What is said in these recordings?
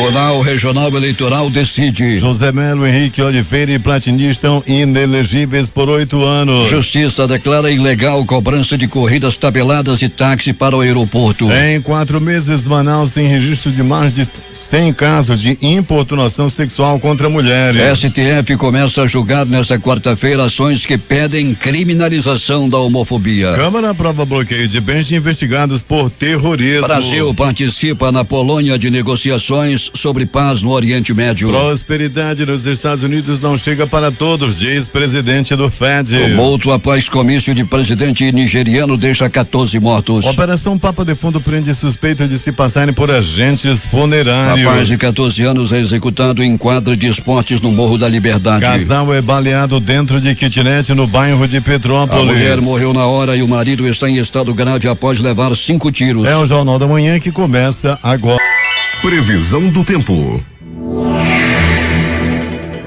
Tribunal Regional Eleitoral decide. José Melo, Henrique Oliveira e Platini estão inelegíveis por 8 anos. Justiça declara ilegal cobrança de corridas tabeladas e táxi para o aeroporto. Em 4 meses, Manaus tem registro de mais de 100 casos de importunação sexual contra mulheres. STF começa a julgar nesta quarta-feira ações que pedem criminalização da homofobia. Câmara aprova bloqueio de bens de investigados por terrorismo. Brasil participa na Polônia de negociações sobre paz no Oriente Médio. Prosperidade nos Estados Unidos não chega para todos, diz presidente do FED. Tumulto após comício de presidente nigeriano deixa 14 mortos. Operação Papa de Fundo prende suspeito de se passarem por agentes funerários. Rapaz de 14 anos é executado em quadra de esportes no Morro da Liberdade. Casal é baleado dentro de kitnet no bairro de Petrópolis. A mulher morreu na hora e o marido está em estado grave após levar 5 tiros. É o Jornal da Manhã que começa agora. Previsão do tempo.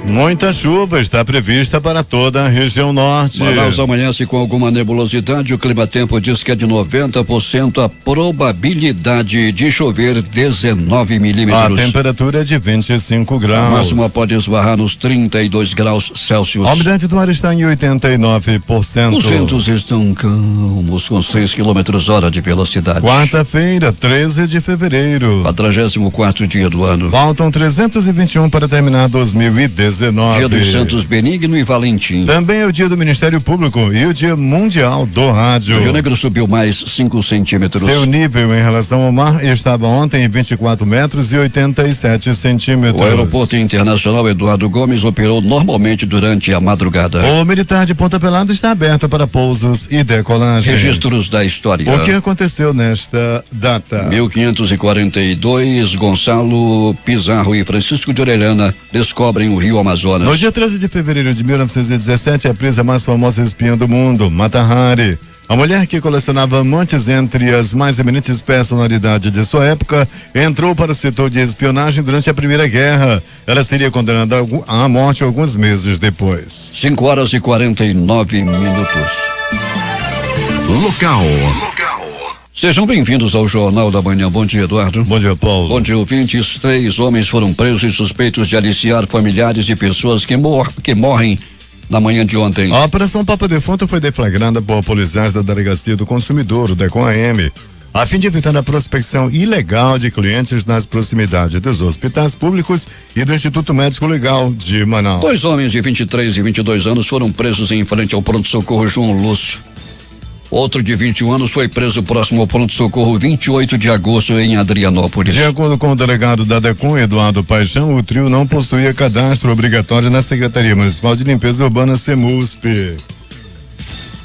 Muita chuva está prevista para toda a região norte. Manaus amanhece com alguma nebulosidade. O clima-tempo diz que é de 90% a probabilidade de chover 19 milímetros. A temperatura é de 25 graus. A máxima pode esbarrar nos 32 graus Celsius. A umidade do ar está em 89%. Os ventos estão calmos com 6 km/h de velocidade. Quarta-feira, 13 de fevereiro. 44º dia do ano. Faltam 321 para terminar 2019. Dia dos Santos Benigno e Valentim. Também é o dia do Ministério Público e o dia mundial do rádio. O Rio Negro subiu mais 5 centímetros. Seu nível em relação ao mar estava ontem em 24 metros e 87 centímetros. O aeroporto internacional Eduardo Gomes operou normalmente durante a madrugada. O militar de Ponta Pelada está aberto para pousos e decolagens. Registros da história. O que aconteceu nesta data? 1542, Gonçalo Pizarro e Francisco de Orellana descobrem o Rio Amazonas. No dia 13 de fevereiro de 1917, é presa a mais famosa espiã do mundo, Mata Hari. A mulher que colecionava amantes entre as mais eminentes personalidades de sua época entrou para o setor de espionagem durante a Primeira Guerra. Ela seria condenada à morte alguns meses depois. 5h49. Local. Sejam bem-vindos ao Jornal da Manhã. Bom dia, Eduardo. Bom dia, Paulo. Bom dia, ouvintes. 3 homens foram presos e suspeitos de aliciar familiares de pessoas que morrem na manhã de ontem. A Operação Papa de Fundo foi deflagrada por policiais da Delegacia do Consumidor, o DECOM-AM, a fim de evitar a prospecção ilegal de clientes nas proximidades dos hospitais públicos e do Instituto Médico Legal de Manaus. 2 homens de 23 e 22 anos foram presos em frente ao pronto-socorro João Lúcio. Outro de 21 anos foi preso próximo ao pronto-socorro 28 de agosto em Adrianópolis. De acordo com o delegado da DECOM, Eduardo Paixão, o trio não possuía cadastro obrigatório na Secretaria Municipal de Limpeza Urbana, SEMUSP.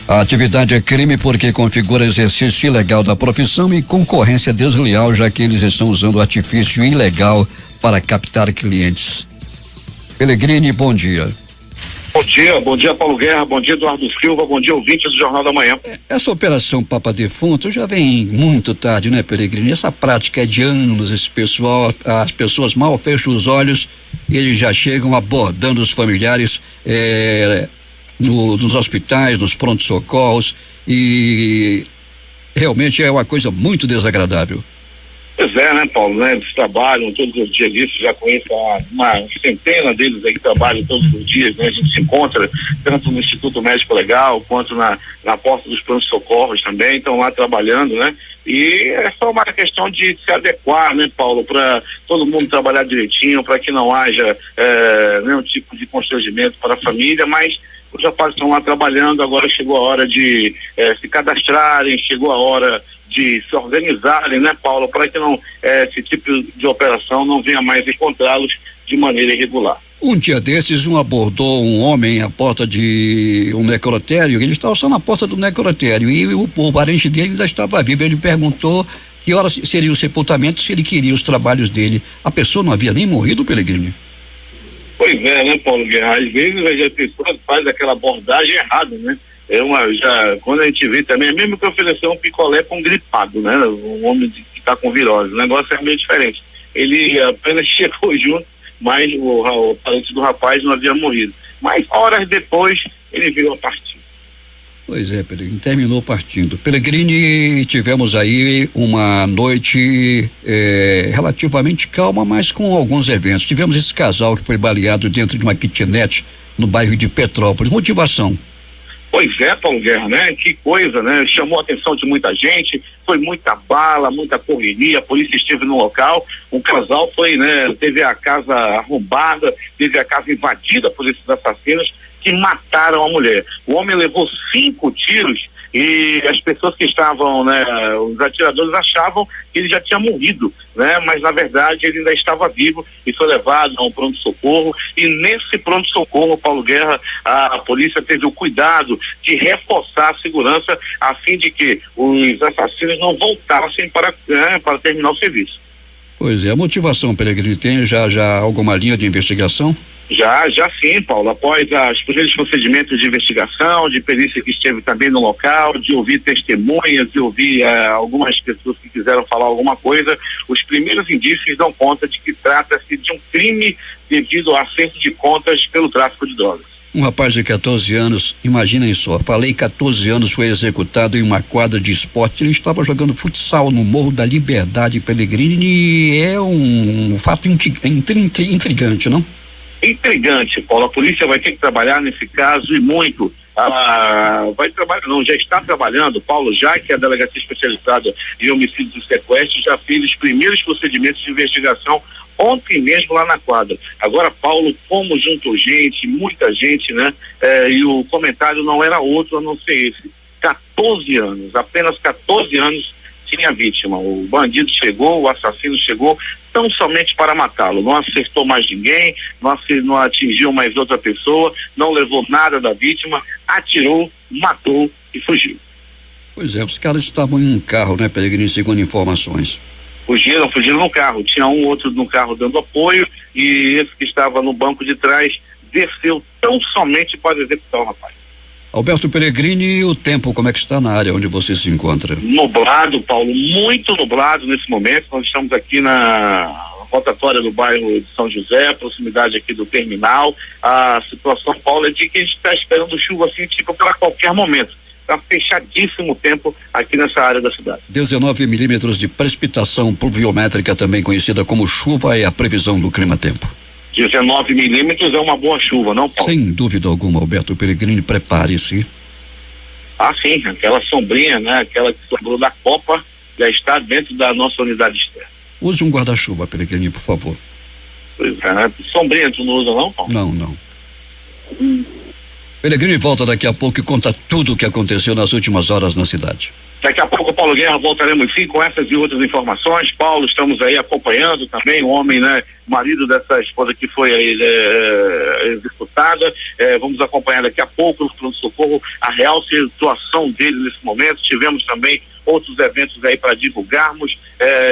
A atividade é crime porque configura exercício ilegal da profissão e concorrência desleal, já que eles estão usando artifício ilegal para captar clientes. Pellegrini, bom dia. Bom dia Paulo Guerra, bom dia Eduardo Silva, bom dia ouvintes do Jornal da Manhã. Essa operação Papa Defunto já vem muito tarde, né, Pellegrini? Essa prática é de anos, as pessoas mal fecham os olhos e eles já chegam abordando os familiares nos hospitais, nos pronto-socorros, e realmente é uma coisa muito desagradável. Pois é, né, Paulo, né? Eles trabalham todos os dias disso, já conheço uma centena deles aí que trabalham todos os dias, né? A gente se encontra tanto no Instituto Médico Legal quanto na porta dos pronto-socorros também, estão lá trabalhando, né? E é só uma questão de se adequar, né, Paulo, para todo mundo trabalhar direitinho, para que não haja nenhum tipo de constrangimento para a família, mas os rapazes estão lá trabalhando. Agora chegou a hora de se cadastrarem, chegou a hora de se organizarem, né, Paulo, para que não esse tipo de operação não venha mais encontrá-los de maneira irregular. Um dia desses, abordou um homem à porta de um necrotério. Ele estava só na porta do necrotério e o parente dele ainda estava vivo. Ele perguntou que horas seria o sepultamento, se ele queria os trabalhos dele. A pessoa não havia nem morrido, Pellegrini. Pois é, né, Paulo Guerra? Às vezes a pessoa faz aquela abordagem errada, né? Quando a gente vê também, mesmo que oferecer um picolé para um gripado, né? Um homem que está com virose, o negócio é meio diferente. Ele apenas chegou junto, mas o parente do rapaz não havia morrido. Mas horas depois ele veio a partir. Pois é, Peregrini, terminou partindo. Peregrini, tivemos aí uma noite relativamente calma, mas com alguns eventos. Tivemos esse casal que foi baleado dentro de uma kitnet no bairro de Petrópolis. Motivação? Pois é, Paulo Guerra, né? Que coisa, né? Chamou a atenção de muita gente, foi muita bala, muita correria, a polícia esteve no local, o casal foi, né? Teve a casa arrombada, teve a casa invadida por esses assassinos que mataram a mulher. O homem levou 5 tiros e as pessoas que estavam, né, os atiradores achavam que ele já tinha morrido, né? Mas na verdade ele ainda estava vivo e foi levado a um pronto-socorro, e nesse pronto-socorro, Paulo Guerra, a polícia teve o cuidado de reforçar a segurança a fim de que os assassinos não voltassem para terminar o serviço. Pois é, a motivação, Peregrini, tem já alguma linha de investigação? Já sim, Paulo, após os primeiros procedimentos de investigação, de perícia que esteve também no local, de ouvir testemunhas, de ouvir algumas pessoas que quiseram falar alguma coisa, os primeiros indícios dão conta de que trata-se de um crime devido ao acerto de contas pelo tráfico de drogas. Um rapaz de 14 anos, imaginem só, falei 14 anos, foi executado em uma quadra de esporte. Ele estava jogando futsal no Morro da Liberdade, Peregrini, e é um fato intrigante, não? Intrigante, Paulo. A polícia vai ter que trabalhar nesse caso e muito. Vai trabalhar, não, já está trabalhando, Paulo, já que a delegacia especializada em homicídios e sequestros já fez os primeiros procedimentos de investigação ontem mesmo lá na quadra. Agora, Paulo, como juntou gente, muita gente, né? E o comentário não era outro a não ser esse. 14 anos, apenas 14 anos tinha a vítima. O bandido chegou, o assassino chegou tão somente para matá-lo. Não acertou mais ninguém, não atingiu mais outra pessoa, não levou nada da vítima, atirou, matou e fugiu. Pois é, os caras estavam em um carro, né, Peregrini, segundo informações. Fugiram no carro. Tinha um outro no carro dando apoio e esse que estava no banco de trás desceu tão somente para executar o rapaz. Alberto Peregrini, o tempo, como é que está na área onde você se encontra? Nublado, Paulo, muito nublado nesse momento. Nós estamos aqui na rotatória do bairro de São José, proximidade aqui do terminal. A situação, Paulo, é de que a gente está esperando chuva assim, tipo, para qualquer momento. Está fechadíssimo o tempo aqui nessa área da cidade. 19 milímetros de precipitação pluviométrica, também conhecida como chuva, é a previsão do clima-tempo. 19 milímetros é uma boa chuva, não, Paulo? Sem dúvida alguma, Alberto Peregrini, prepare-se. Sim, aquela sombrinha, né? Aquela que sobrou da Copa já está dentro da nossa unidade externa. Use um guarda-chuva, Peregrini, por favor. Pois é, né? Sombrinha tu não usa não, Paulo? Não. Peregrini volta daqui a pouco e conta tudo o que aconteceu nas últimas horas na cidade. Daqui a pouco, Paulo Guerra, voltaremos sim com essas e outras informações. Paulo, estamos aí acompanhando também o homem, né? Marido dessa esposa que foi aí, executada. Vamos acompanhar daqui a pouco no pronto-socorro a real situação dele nesse momento. Tivemos também outros eventos aí para divulgarmos,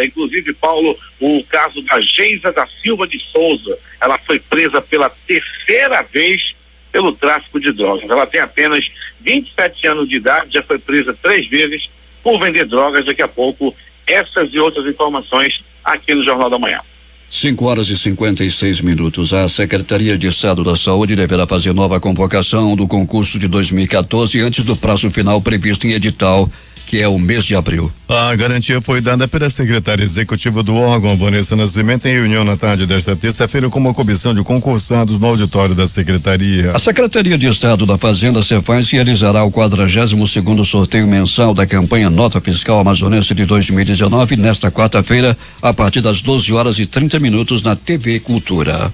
inclusive, Paulo, o caso da Geisa da Silva de Souza. Ela foi presa pela 3ª vez pelo tráfico de drogas. Ela tem apenas 27 anos de idade, já foi presa 3 vezes por vender drogas. Daqui a pouco, essas e outras informações aqui no Jornal da Manhã. 5h56. A Secretaria de Estado da Saúde deverá fazer nova convocação do concurso de 2014 antes do prazo final previsto em edital, que é o mês de abril. A garantia foi dada pela secretária executiva do órgão, Vanessa Nascimento, em reunião na tarde desta terça-feira com uma comissão de concursados no auditório da secretaria. A Secretaria de Estado da Fazenda, Cefaz, realizará o 42º sorteio mensal da campanha Nota Fiscal Amazonense de 2019 nesta quarta-feira, a partir das 12h30 na TV Cultura.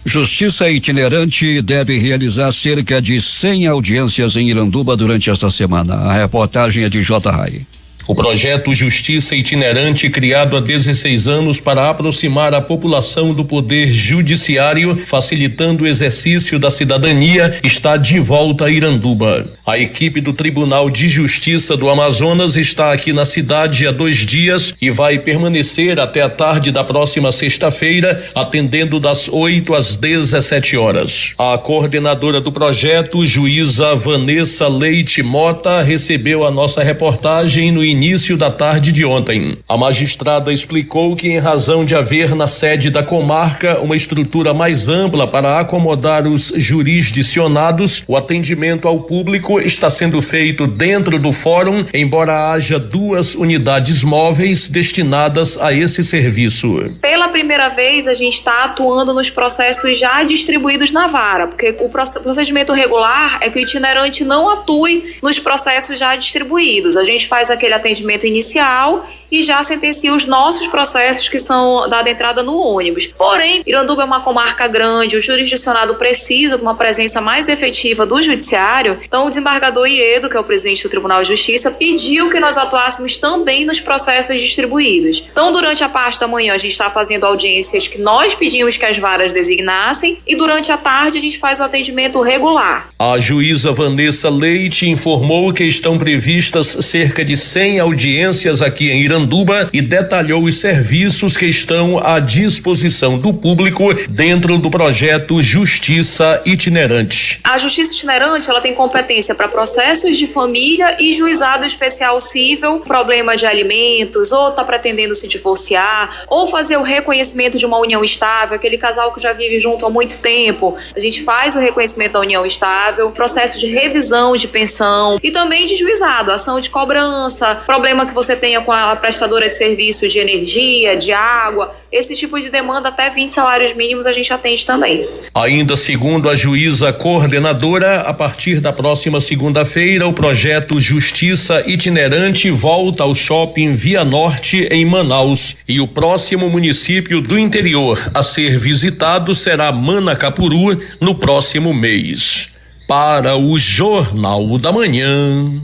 Justiça Itinerante deve realizar cerca de 100 audiências em Iranduba durante esta semana. A reportagem é de J. Rai. O projeto Justiça Itinerante, criado há 16 anos para aproximar a população do poder judiciário, facilitando o exercício da cidadania, está de volta a Iranduba. A equipe do Tribunal de Justiça do Amazonas está aqui na cidade há 2 dias e vai permanecer até a tarde da próxima sexta-feira, atendendo das 8 às 17 horas. A coordenadora do projeto, juíza Vanessa Leite Mota, recebeu a nossa reportagem no início da tarde de ontem. A magistrada explicou que, em razão de haver na sede da comarca uma estrutura mais ampla para acomodar os jurisdicionados, o atendimento ao público está sendo feito dentro do fórum, embora haja 2 unidades móveis destinadas a esse serviço. Pela primeira vez, a gente está atuando nos processos já distribuídos na vara, porque o procedimento regular é que o itinerante não atue nos processos já distribuídos. A gente faz aquele atendimento inicial e já sentencia os nossos processos que são dada entrada no ônibus. Porém, Iranduba é uma comarca grande, o jurisdicionado precisa de uma presença mais efetiva do judiciário, então o desembargador Iedo, que é o presidente do Tribunal de Justiça, pediu que nós atuássemos também nos processos distribuídos. Então, durante a parte da manhã, a gente está fazendo audiências que nós pedimos que as varas designassem e durante a tarde a gente faz o atendimento regular. A juíza Vanessa Leite informou que estão previstas cerca de 100 audiências aqui em Iranduba e detalhou os serviços que estão à disposição do público dentro do projeto Justiça Itinerante. A Justiça Itinerante, ela tem competência para processos de família e juizado especial cível, problema de alimentos, ou está pretendendo se divorciar, ou fazer o reconhecimento de uma união estável, aquele casal que já vive junto há muito tempo. A gente faz o reconhecimento da união estável, processo de revisão de pensão e também de juizado, ação de cobrança, problema que você tenha com a prestadora de serviço de energia, de água, esse tipo de demanda até 20 salários mínimos a gente atende também. Ainda segundo a juíza coordenadora, a partir da próxima segunda-feira, o projeto Justiça Itinerante volta ao shopping Via Norte em Manaus e o próximo município do interior a ser visitado será Manacapuru no próximo mês. Para o Jornal da Manhã,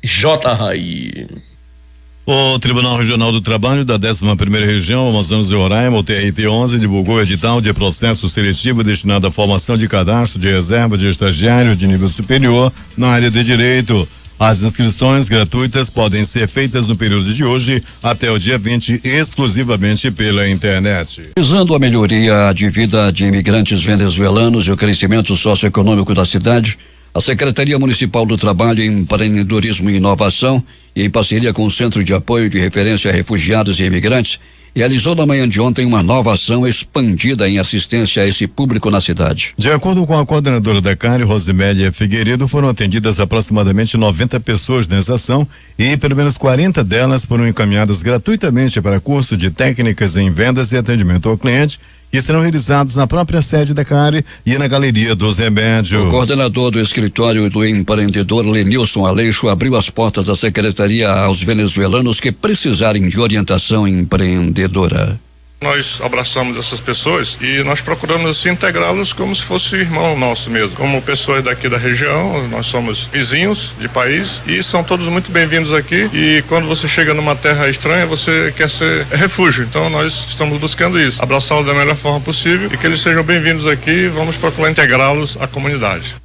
J. Rai. O Tribunal Regional do Trabalho da 11ª Região, Amazonas e Roraima, o TRT-11, divulgou edital de processo seletivo destinado à formação de cadastro de reserva de estagiário de nível superior na área de direito. As inscrições gratuitas podem ser feitas no período de hoje até o dia 20, exclusivamente pela internet. Visando a melhoria de vida de imigrantes venezuelanos e o crescimento socioeconômico da cidade, a Secretaria Municipal do Trabalho, Empreendedorismo e Inovação, e em parceria com o Centro de Apoio de Referência a Refugiados e Imigrantes, realizou na manhã de ontem uma nova ação expandida em assistência a esse público na cidade. De acordo com a coordenadora da CARE, Rosimélia Figueiredo, foram atendidas aproximadamente 90 pessoas nessa ação e pelo menos 40 delas foram encaminhadas gratuitamente para curso de técnicas em vendas e atendimento ao cliente, que serão realizados na própria sede da CARE e na Galeria dos Remédios. O coordenador do escritório do empreendedor Lenilson Aleixo abriu as portas da secretaria aos venezuelanos que precisarem de orientação empreendedora. Nós abraçamos essas pessoas e nós procuramos assim integrá-los como se fosse irmão nosso mesmo, como pessoas daqui da região. Nós somos vizinhos de país e são todos muito bem-vindos aqui, e quando você chega numa terra estranha você quer ser refúgio, então nós estamos buscando isso, abraçá-los da melhor forma possível e que eles sejam bem-vindos aqui e vamos procurar integrá-los à comunidade.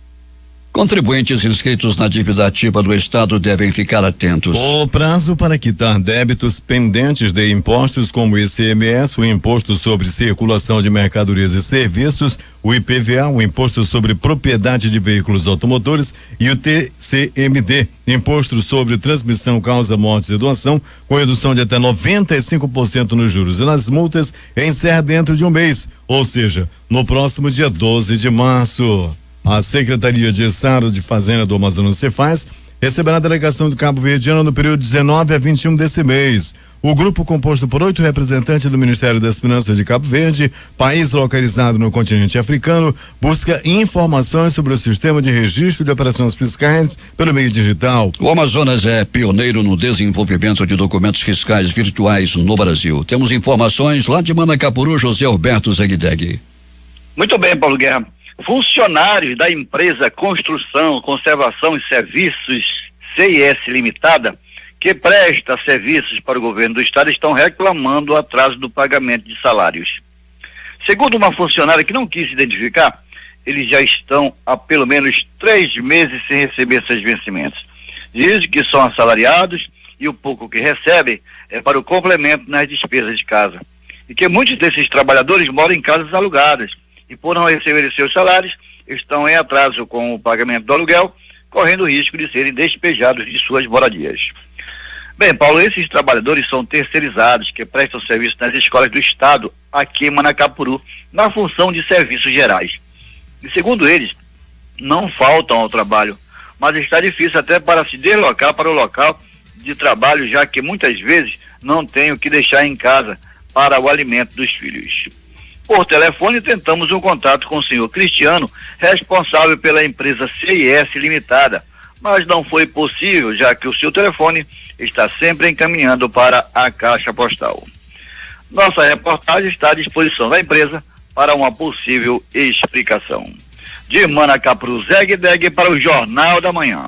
Contribuintes inscritos na dívida ativa do Estado devem ficar atentos. O prazo para quitar débitos pendentes de impostos como o ICMS, o Imposto sobre Circulação de Mercadorias e Serviços, o IPVA, o Imposto sobre Propriedade de Veículos Automotores e o TCMD, Imposto sobre Transmissão, Causa, Mortes e Doação, com redução de até 95% nos juros e nas multas, encerra dentro de um mês, ou seja, no próximo dia 12 de março. A Secretaria de Estado de Fazenda do Amazonas Cefaz receberá a delegação do Cabo Verdeano no período 19 a 21 desse mês. O grupo, composto por 8 representantes do Ministério das Finanças de Cabo Verde, país localizado no continente africano, busca informações sobre o sistema de registro de operações fiscais pelo meio digital. O Amazonas é pioneiro no desenvolvimento de documentos fiscais virtuais no Brasil. Temos informações lá de Manacapuru, José Alberto Zegdeg. Muito bem, Paulo Guerra. Funcionários da empresa Construção, Conservação e Serviços CIS Limitada, que presta serviços para o governo do estado, estão reclamando o atraso do pagamento de salários. Segundo uma funcionária que não quis se identificar, eles já estão há pelo menos 3 meses sem receber seus vencimentos. Dizem que são assalariados e o pouco que recebem é para o complemento nas despesas de casa. E que muitos desses trabalhadores moram em casas alugadas e, por não receberem seus salários, estão em atraso com o pagamento do aluguel, correndo o risco de serem despejados de suas moradias. Bem, Paulo, esses trabalhadores são terceirizados que prestam serviço nas escolas do estado aqui em Manacapuru, na função de serviços gerais. E segundo eles, não faltam ao trabalho, mas está difícil até para se deslocar para o local de trabalho, já que muitas vezes não tem o que deixar em casa para o alimento dos filhos. Por telefone, tentamos um contato com o senhor Cristiano, responsável pela empresa CIS Limitada, mas não foi possível, já que o seu telefone está sempre encaminhando para a caixa postal. Nossa reportagem está à disposição da empresa para uma possível explicação. De Manacapuru, Zeg para o Jornal da Manhã.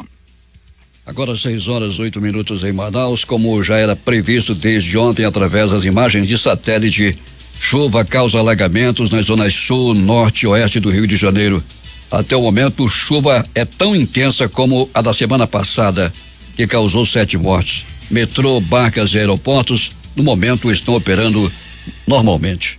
Agora 6h08 em Manaus, como já era previsto desde ontem através das imagens de satélite, chuva causa alagamentos nas zonas sul, norte e oeste do Rio de Janeiro. Até o momento, chuva é tão intensa como a da semana passada, que causou 7 mortes. Metrô, barcas e aeroportos, no momento, estão operando normalmente.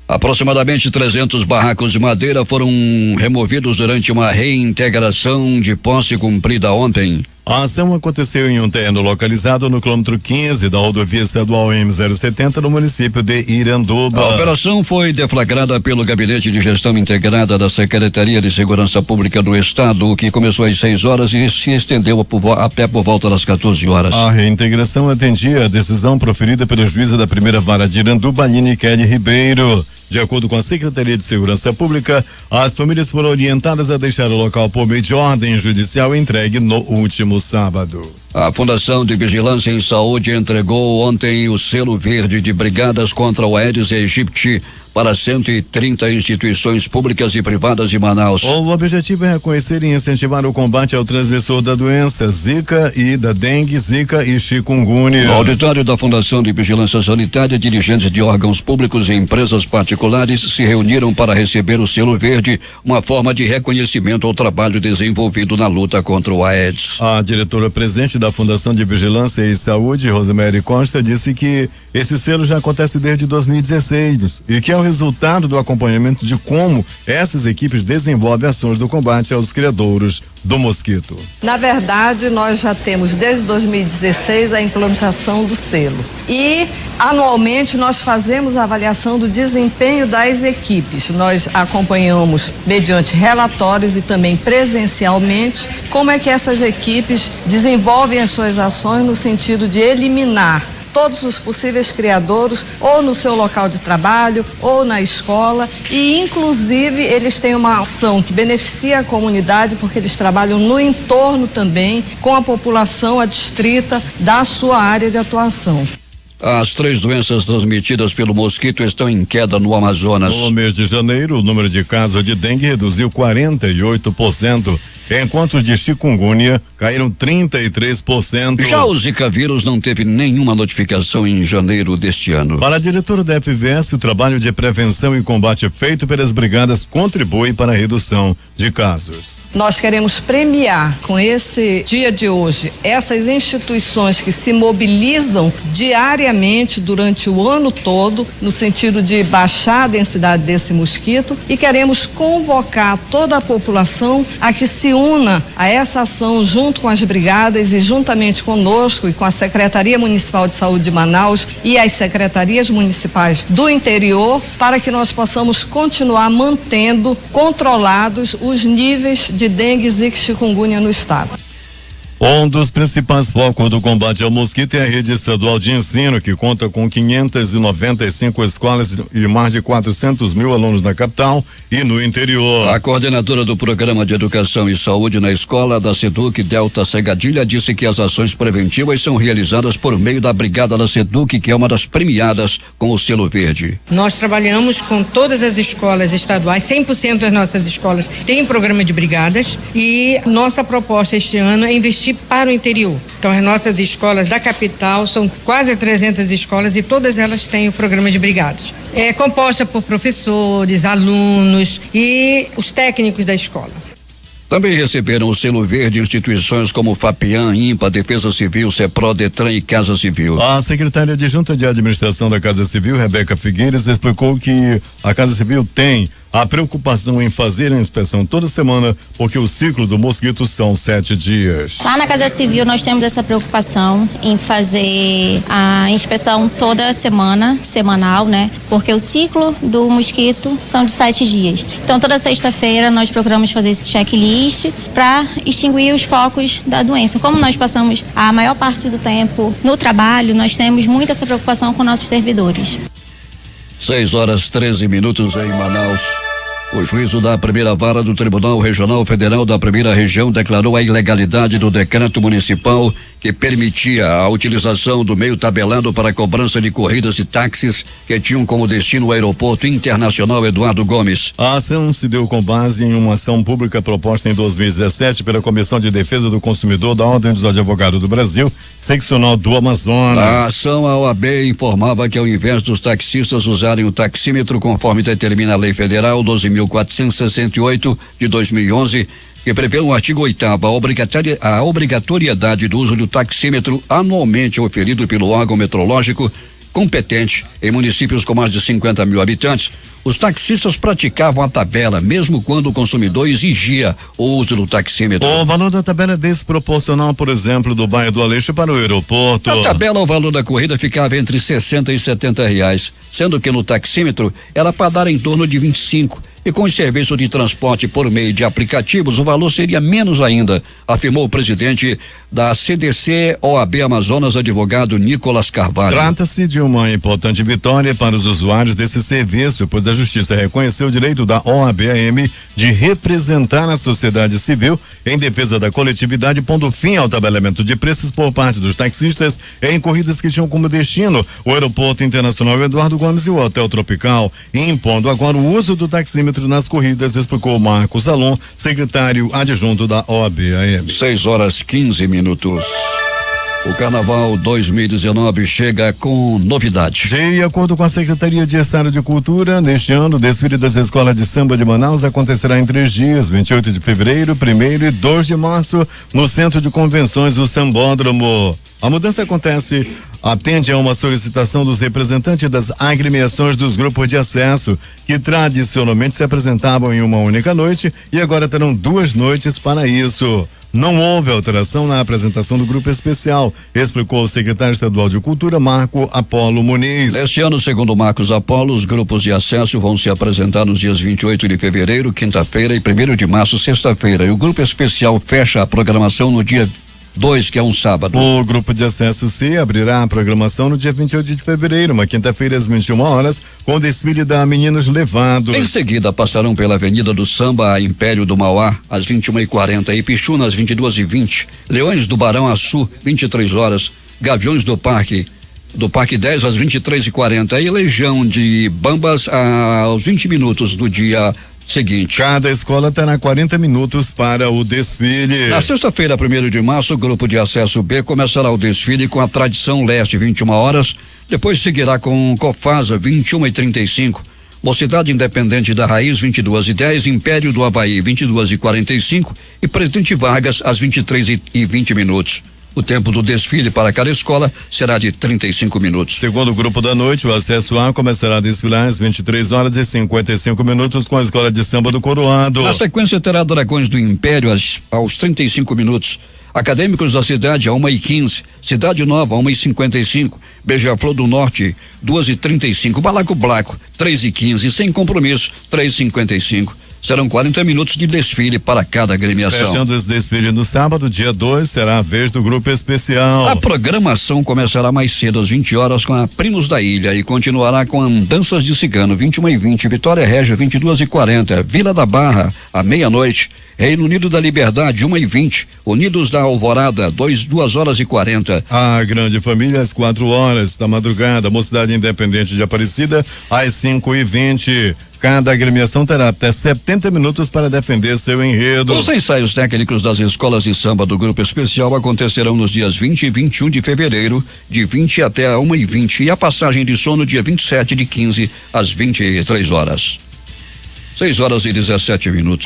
Aproximadamente 300 barracos de madeira foram removidos durante uma reintegração de posse cumprida ontem. A ação aconteceu em um terreno localizado no quilômetro 15 da rodovia estadual M070 no município de Iranduba. A operação foi deflagrada pelo Gabinete de Gestão Integrada da Secretaria de Segurança Pública do Estado, que começou às 6 horas e se estendeu até por volta das 14 horas. A reintegração atendia a decisão proferida pelo juiz da primeira vara de Iranduba, Aline Kelly Ribeiro. De acordo com a Secretaria de Segurança Pública, as famílias foram orientadas a deixar o local por meio de ordem judicial entregue no último sábado. A Fundação de Vigilância em Saúde entregou ontem o selo verde de brigadas contra o Aedes aegypti para 130 instituições públicas e privadas de Manaus. O objetivo é reconhecer e incentivar o combate ao transmissor da doença Zika e da dengue, Zika e chikungunya. No auditório da Fundação de Vigilância Sanitária, dirigentes de órgãos públicos e empresas particulares se reuniram para receber o selo verde, uma forma de reconhecimento ao trabalho desenvolvido na luta contra o Aedes. A diretora-presidente da Fundação de Vigilância e Saúde, Rosemary Costa, disse que esse selo já acontece desde 2016 e que é o resultado do acompanhamento de como essas equipes desenvolvem ações do combate aos criadouros do mosquito. Na verdade, nós já temos desde 2016 a implantação do selo e anualmente nós fazemos a avaliação do desempenho das equipes. Nós acompanhamos mediante relatórios e também presencialmente como é que essas equipes desenvolvem as suas ações no sentido de eliminar todos os possíveis criadouros, ou no seu local de trabalho, ou na escola, e inclusive eles têm uma ação que beneficia a comunidade, porque eles trabalham no entorno também, com a população adstrita da sua área de atuação. As 3 doenças transmitidas pelo mosquito estão em queda no Amazonas. No mês de janeiro, o número de casos de dengue reduziu 48%, enquanto os de chikungunya caíram 33%. Já o Zika vírus não teve nenhuma notificação em janeiro deste ano. Para a diretora da FVS, o trabalho de prevenção e combate feito pelas brigadas contribui para a redução de casos. Nós queremos premiar com esse dia de hoje essas instituições que se mobilizam diariamente durante o ano todo no sentido de baixar a densidade desse mosquito e queremos convocar toda a população a que se una a essa ação junto com as brigadas e juntamente conosco e com a Secretaria Municipal de Saúde de Manaus e as secretarias municipais do interior para que nós possamos continuar mantendo controlados os níveis de dengue, zika e chikungunya no estado. Um dos principais focos do combate ao mosquito é a rede estadual de ensino, que conta com 595 escolas e mais de 400 mil alunos na capital e no interior. A coordenadora do Programa de Educação e Saúde na Escola da SEDUC, Delta Segadilha, disse que as ações preventivas são realizadas por meio da Brigada da SEDUC, que é uma das premiadas com o selo verde. Nós trabalhamos com todas as escolas estaduais, 100% das nossas escolas têm programa de brigadas e nossa proposta este ano é investir para o interior. Então as nossas escolas da capital são quase 300 escolas e todas elas têm o programa de brigadas. É composta por professores, alunos e os técnicos da escola. Também receberam o selo verde instituições como FAPEAM, INPA, Defesa Civil, CEPRO, DETRAN e Casa Civil. A secretária adjunta de administração da Casa Civil, Rebeca Figueiras, explicou que a Casa Civil tem a preocupação em fazer a inspeção toda semana, porque o ciclo do mosquito são 7 dias. Lá na Casa Civil nós temos essa preocupação em fazer a inspeção toda semana, semanal, né? Porque o ciclo do mosquito são de 7 dias. Então toda sexta-feira nós procuramos fazer esse checklist para extinguir os focos da doença. Como nós passamos a maior parte do tempo no trabalho, nós temos muito essa preocupação com nossos servidores. 6h13 em Manaus. O juízo da primeira vara do Tribunal Regional Federal da Primeira Região declarou a ilegalidade do decreto municipal que permitia a utilização do meio tabelado para a cobrança de corridas e táxis que tinham como destino o Aeroporto Internacional Eduardo Gomes. A ação se deu com base em uma ação pública proposta em 2017 pela Comissão de Defesa do Consumidor da Ordem dos Advogados do Brasil, seccional do Amazonas. A ação, a OAB informava que ao invés dos taxistas usarem o taxímetro conforme determina a Lei Federal 12.468 de 2011, que prevê no artigo 8º a obrigatoriedade do uso do taxímetro anualmente oferido pelo órgão metrológico competente em municípios com mais de 50 mil habitantes, os taxistas praticavam a tabela, mesmo quando o consumidor exigia o uso do taxímetro. O valor da tabela é desproporcional, por exemplo, do bairro do Aleixo para o aeroporto. Na tabela, o valor da corrida ficava entre R$60 e R$70, sendo que no taxímetro era para dar em torno de 25. E com o serviço de transporte por meio de aplicativos, o valor seria menos ainda, afirmou o presidente da CDC OAB Amazonas, advogado Nicolas Carvalho. Trata-se de uma importante vitória para os usuários desse serviço, pois a Justiça reconheceu o direito da OAB-AM de representar a sociedade civil em defesa da coletividade, pondo fim ao tabelamento de preços por parte dos taxistas em corridas que tinham como destino o Aeroporto Internacional Eduardo Gomes e o Hotel Tropical, impondo agora o uso do taxímetro nas corridas, explicou Marcos Alon, secretário adjunto da OAB-AM. 6h15. O Carnaval 2019 chega com novidade. De acordo com a Secretaria de Estado de Cultura, neste ano, o desfile das escolas de samba de Manaus acontecerá em 3 dias, 28 de fevereiro, 1º e 2 de março, no Centro de Convenções do Sambódromo. A mudança atende a uma solicitação dos representantes das agremiações dos grupos de acesso, que tradicionalmente se apresentavam em uma única noite e agora terão 2 noites para isso. Não houve alteração na apresentação do grupo especial, explicou o secretário estadual de Cultura, Marco Apolo Muniz. Este ano, segundo Marcos Apolo, os grupos de acesso vão se apresentar nos dias 28 de fevereiro, quinta-feira, e 1º de março, sexta-feira. E o grupo especial fecha a programação no dia 2, que é um sábado. O grupo de acesso C abrirá a programação no dia 28 de fevereiro, uma quinta-feira às 21 horas, com o desfile da Meninos Levados. Em seguida, passarão pela Avenida do Samba a Império do Mauá, às 21h40, Ipixuna às 22h20, Leões do Barão Açu, 23 horas, Gaviões do Parque 10 às 23h40 e Legião de Bambas aos 20 minutos do dia seguinte. Cada escola terá 40 minutos para o desfile. Na sexta-feira, 1º de março, o grupo de acesso B começará o desfile com a Tradição Leste, 21 horas, depois seguirá com Cofasa, 21h35, Mocidade Independente da Raiz, 22h10, Império do Havaí, 22h45 e Presidente Vargas, às 23h20. O tempo do desfile para cada escola será de 35 minutos. Segundo o grupo da noite, o acesso A começará a desfilar às 23h55 com a escola de samba do Coroado. Na sequência terá Dragões do Império aos 35 minutos. Acadêmicos da Cidade a 1h15, Cidade Nova 1h55, Beija-Flor do Norte 2h35, Balaco Blaco 3h15, Sem Compromisso 3h55. Serão 40 minutos de desfile para cada agremiação. Fechando esse desfile no sábado, dia 2, será a vez do grupo especial. A programação começará mais cedo, às 20 horas, com a Primos da Ilha e continuará com Andanças de Cigano, 21h20, Vitória Régia, 22h40, Vila da Barra, à meia-noite, Reino Unido da Liberdade, 1h20, Unidos da Alvorada, 2h40. A Grande Família, às 4 horas da madrugada, Mocidade Independente de Aparecida, às 5h20. Cada agremiação terá até 70 minutos para defender seu enredo. Os ensaios técnicos das escolas de samba do Grupo Especial acontecerão nos dias 20 e 21 de fevereiro, de 20 até 1h20, e a passagem de som no dia 27 de 15 às 23 horas. 6h17.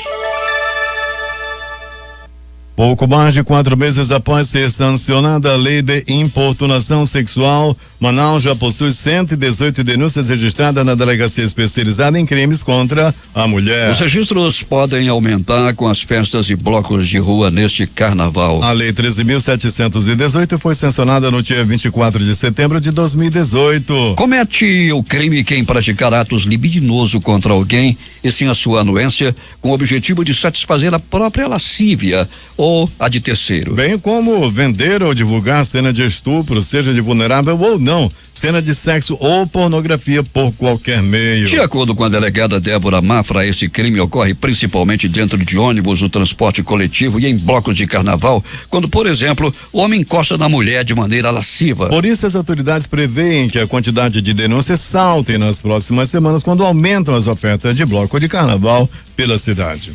Pouco mais de 4 meses após ser sancionada a lei de importunação sexual, Manaus já possui 118 denúncias registradas na Delegacia Especializada em Crimes contra a Mulher. Os registros podem aumentar com as festas e blocos de rua neste carnaval. A Lei 13.718 foi sancionada no dia 24 de setembro de 2018. Comete o crime quem praticar atos libidinoso contra alguém e sem a sua anuência, com o objetivo de satisfazer a própria lascívia ou a de terceiro. Bem como vender ou divulgar cena de estupro, seja de vulnerável ou não, cena de sexo ou pornografia por qualquer meio. De acordo com a delegada Débora Mafra, esse crime ocorre principalmente dentro de ônibus, no transporte coletivo e em blocos de carnaval, quando, por exemplo, o homem encosta na mulher de maneira lasciva. Por isso, as autoridades preveem que a quantidade de denúncias salte nas próximas semanas, quando aumentam as ofertas de bloco de carnaval pela cidade.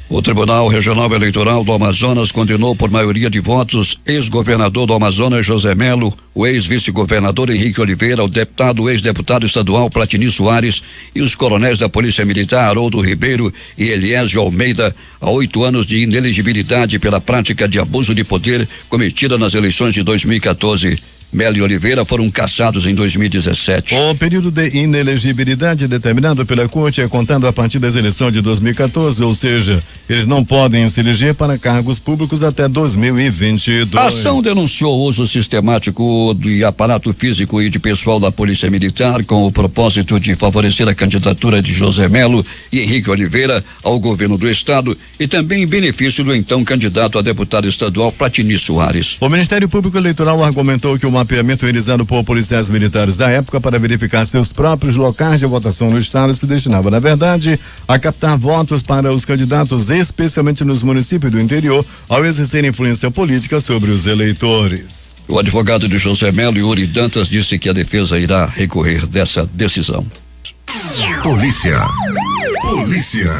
O Tribunal Regional Eleitoral do Amazonas condenou por maioria de votos ex-governador do Amazonas José Melo, o ex-vice-governador Henrique Oliveira, o ex-deputado estadual Platini Soares e os coronéis da Polícia Militar Haroldo Ribeiro e Eliésio Almeida a 8 anos de inelegibilidade pela prática de abuso de poder cometida nas eleições de 2014. Melo e Oliveira foram cassados em 2017. O período de inelegibilidade determinado pela Corte é contado a partir das eleições de 2014, ou seja, eles não podem se eleger para cargos públicos até 2022. A ação denunciou o uso sistemático de aparato físico e de pessoal da Polícia Militar com o propósito de favorecer a candidatura de José Melo e Henrique Oliveira ao governo do estado e também em benefício do então candidato a deputado estadual Platini Soares. O Ministério Público Eleitoral argumentou que o mapeamento realizado por policiais militares à época para verificar seus próprios locais de votação no estado se destinava, na verdade, a captar votos para os candidatos, especialmente nos municípios do interior, ao exercer influência política sobre os eleitores. O advogado de José Melo, Yuri Dantas, disse que a defesa irá recorrer dessa decisão. Polícia.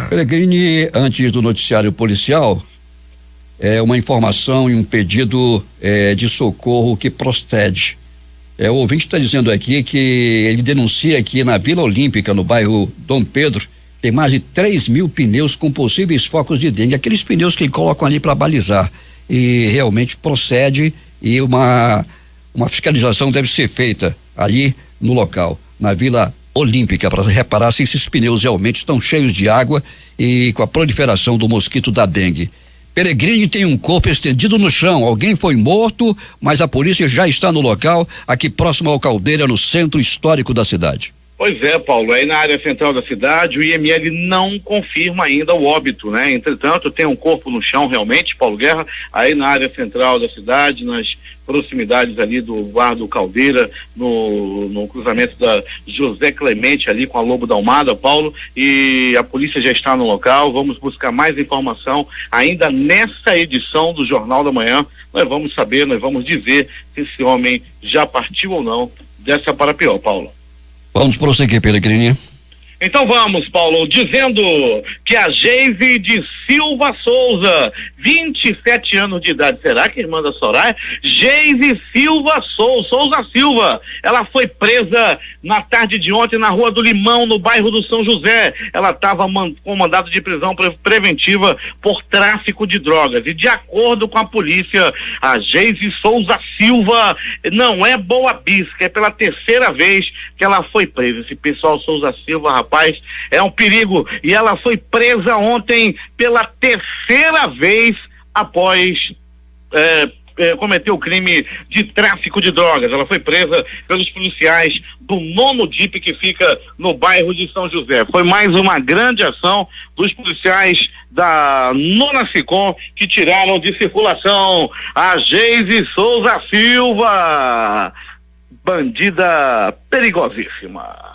Peregrini, antes do noticiário policial, uma informação e um pedido de socorro que procede. O ouvinte está dizendo aqui que ele denuncia que na Vila Olímpica, no bairro Dom Pedro, tem mais de 3.000 pneus com possíveis focos de dengue, aqueles pneus que colocam ali para balizar, e realmente procede, e uma fiscalização deve ser feita ali no local, na Vila Olímpica, para reparar se esses pneus realmente estão cheios de água e com a proliferação do mosquito da dengue. Peregrini tem um corpo estendido no chão. Alguém foi morto, mas a polícia já está no local, aqui próximo ao Caldeira, no centro histórico da cidade. Pois é, Paulo, aí na área central da cidade, o IML não confirma ainda o óbito, né? Entretanto, tem um corpo no chão realmente, Paulo Guerra, aí na área central da cidade, nas proximidades ali do Bar do Caldeira, no cruzamento da José Clemente ali com a Lobo da Almada, Paulo, e a polícia já está no local. Vamos buscar mais informação ainda nessa edição do Jornal da Manhã. Nós vamos saber, nós vamos dizer se esse homem já partiu ou não dessa para pior, Paulo. Vamos prosseguir, Peregrini. Então vamos, Paulo, dizendo que a Geise de Silva Souza, 27 anos de idade, será que irmã da Soraya? Geise Souza Silva, ela foi presa na tarde de ontem na Rua do Limão, no bairro do São José. Ela estava com mandado de prisão preventiva por tráfico de drogas, e de acordo com a polícia, a Geise Souza Silva não é boa bisca, é pela terceira vez que ela foi presa. Esse pessoal Souza Silva, rapaz, é um perigo, e ela foi presa ontem pela terceira vez após cometer o crime de tráfico de drogas. Ela foi presa pelos policiais do 9º DIP, que fica no bairro de São José. Foi mais uma grande ação dos policiais da 9ª SICOM, que tiraram de circulação a Geise Souza Silva, bandida perigosíssima.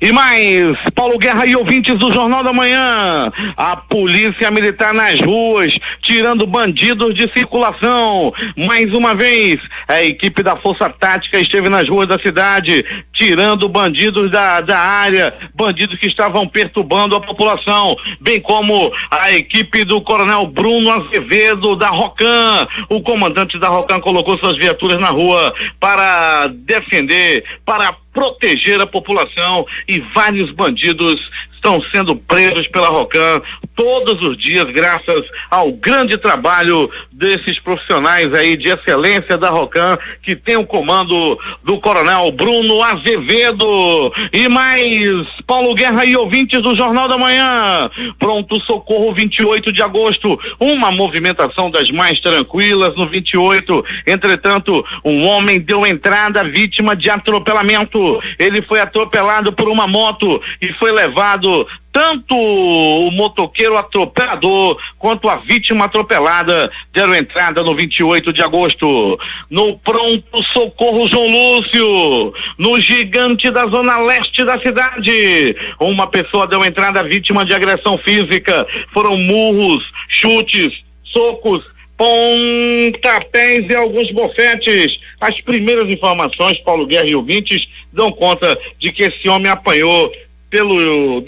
E mais, Paulo Guerra e ouvintes do Jornal da Manhã, a polícia militar nas ruas, tirando bandidos de circulação. Mais uma vez, a equipe da Força Tática esteve nas ruas da cidade, tirando bandidos da área, bandidos que estavam perturbando a população, bem como a equipe do Coronel Bruno Azevedo, da Rocan. O comandante da Rocan colocou suas viaturas na rua para defender, para proteger a população, e vários bandidos estão sendo presos pela Rocan todos os dias, graças ao grande trabalho desses profissionais aí de excelência da Rocan, que tem o comando do Coronel Bruno Azevedo. E mais, Paulo Guerra e ouvintes do Jornal da Manhã, pronto socorro 28 de agosto, uma movimentação das mais tranquilas no 28, entretanto, um homem deu entrada vítima de atropelamento. Ele foi atropelado por uma moto e foi levado tanto o motoqueiro atropelador quanto a vítima atropelada deram entrada no 28 de agosto. No pronto socorro João Lúcio, no Gigante da zona leste da cidade, uma pessoa deu entrada vítima de agressão física. Foram murros, chutes, socos, pontapés e alguns bofetes. As primeiras informações, Paulo Guerra e ouvintes, dão conta de que esse homem apanhou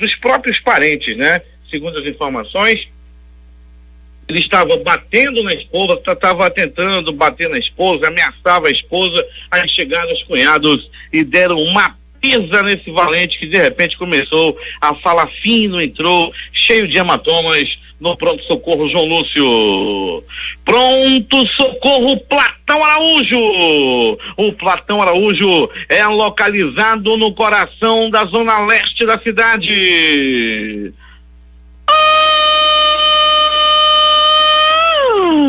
dos próprios parentes, né? Segundo as informações, ele estava batendo na esposa, estava tentando bater na esposa, ameaçava a esposa. Aí chegaram os cunhados e deram uma pisa nesse valente que de repente começou a falar fino, entrou cheio de hematomas no pronto-socorro João Lúcio. Pronto-socorro Platão Araújo. O Platão Araújo é localizado no coração da zona leste da cidade.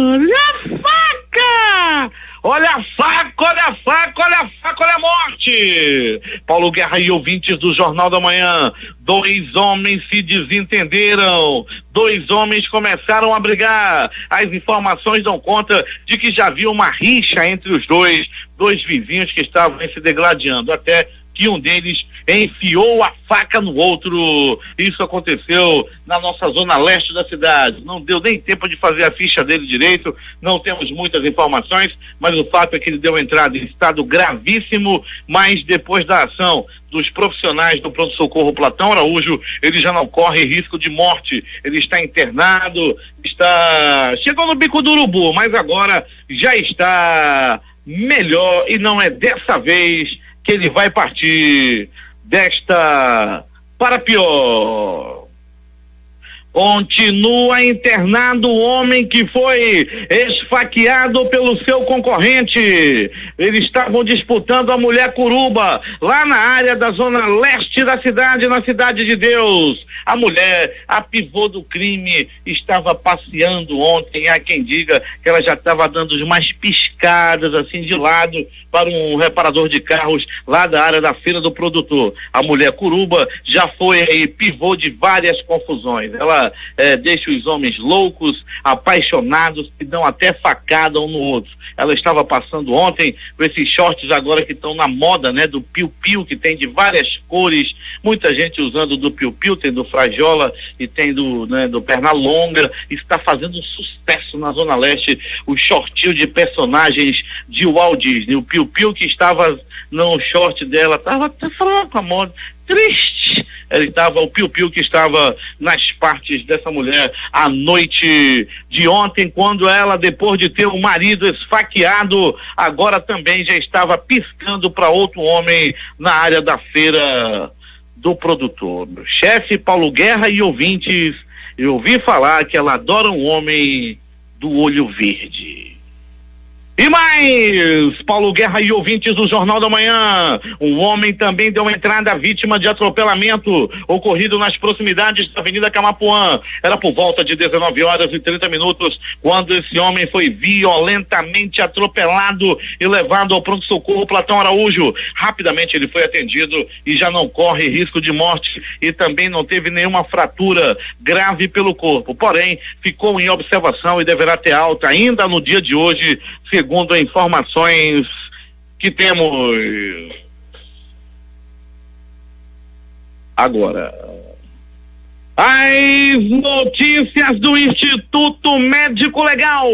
Olha a faca! Olha a faca, olha a faca, olha a faca, olha a morte! Paulo Guerra e ouvintes do Jornal da Manhã, 2 homens se desentenderam, 2 homens começaram a brigar. As informações dão conta de que já havia uma rixa entre os dois vizinhos que estavam se degladiando, até que um deles enfiou a faca no outro. Isso aconteceu na nossa zona leste da cidade. Não deu nem tempo de fazer a ficha dele direito, não temos muitas informações, mas o fato é que ele deu entrada em estado gravíssimo, mas depois da ação dos profissionais do pronto-socorro Platão Araújo, ele já não corre risco de morte. Ele está internado, chegou no bico do urubu, mas agora já está melhor, e não é dessa vez que ele vai partir desta para pior. Continua internado o homem que foi esfaqueado pelo seu concorrente. Eles estavam disputando a mulher Curuba, lá na área da zona leste da cidade, na Cidade de Deus. A mulher, a pivô do crime, estava passeando ontem. Há quem diga que ela já estava dando umas piscadas assim de lado para um reparador de carros lá da área da Feira do Produtor. A mulher Curuba já foi aí pivô de várias confusões. Ela deixa os homens loucos, apaixonados, que dão até facada um no outro. Ela estava passando ontem com esses shorts agora que estão na moda, né? Do piu-piu, que tem de várias cores, muita gente usando do piu-piu, tem do frajola e tem do perna longa. Está fazendo sucesso na Zona Leste, o shortinho de personagens de Walt Disney. O piu-piu que estava no short dela, estava até falando com a moda, triste. O piu-piu que estava nas partes dessa mulher à noite de ontem, quando ela, depois de ter o marido esfaqueado, agora também já estava piscando para outro homem na área da Feira do Produtor. Chefe Paulo Guerra e ouvintes, eu ouvi falar que ela adora um homem do olho verde. E mais, Paulo Guerra e ouvintes do Jornal da Manhã, um homem também deu entrada vítima de atropelamento ocorrido nas proximidades da Avenida Camapuã. Era por volta de 19h30 quando esse homem foi violentamente atropelado e levado ao pronto-socorro Platão Araújo. Rapidamente ele foi atendido e já não corre risco de morte e também não teve nenhuma fratura grave pelo corpo. Porém, ficou em observação e deverá ter alta ainda no dia de hoje, segundo informações que temos. Agora, as notícias do Instituto Médico Legal.